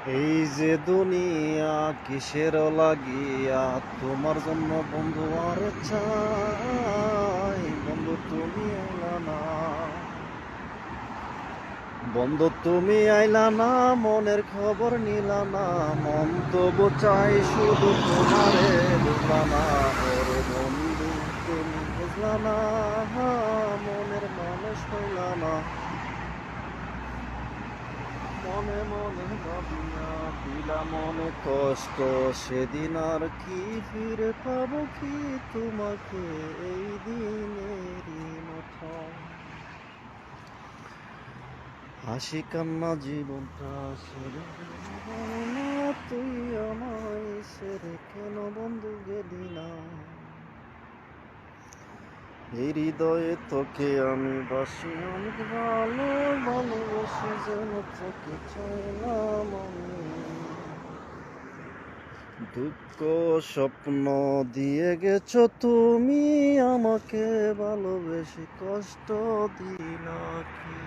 এই যে দুনিয়া কিসের লাগিয়া তোমার জন্য বন্ধু আর চাই বন্ধু তুমি আইলা না বন্ধু তুমি আইলা না মনের খবর নিলা না মন তবু চাই শুধু তোমারে বুঝলা না ওরে বন্ধু তুমি বুঝলা না মনের মানুষ হইলা না মনে মনে ভাবিয়া দিলা মনে কষ্ট সেদিন আর কি ফিরে পাবো কি তোমাকে এই দিনেরই মতো হাসি কান্না জীবনটা সেরে না তুই আমায় সেরে কেন বন্ধু গেলি না এই হৃদয়ে তোকে আমি বাসি অনেক ভালো ভালোবাসি যেন তোকে চাইলাম আমি দুঃখ স্বপ্ন দিয়ে গেছো তুমি আমাকে ভালোবেসে কষ্ট দিলা কি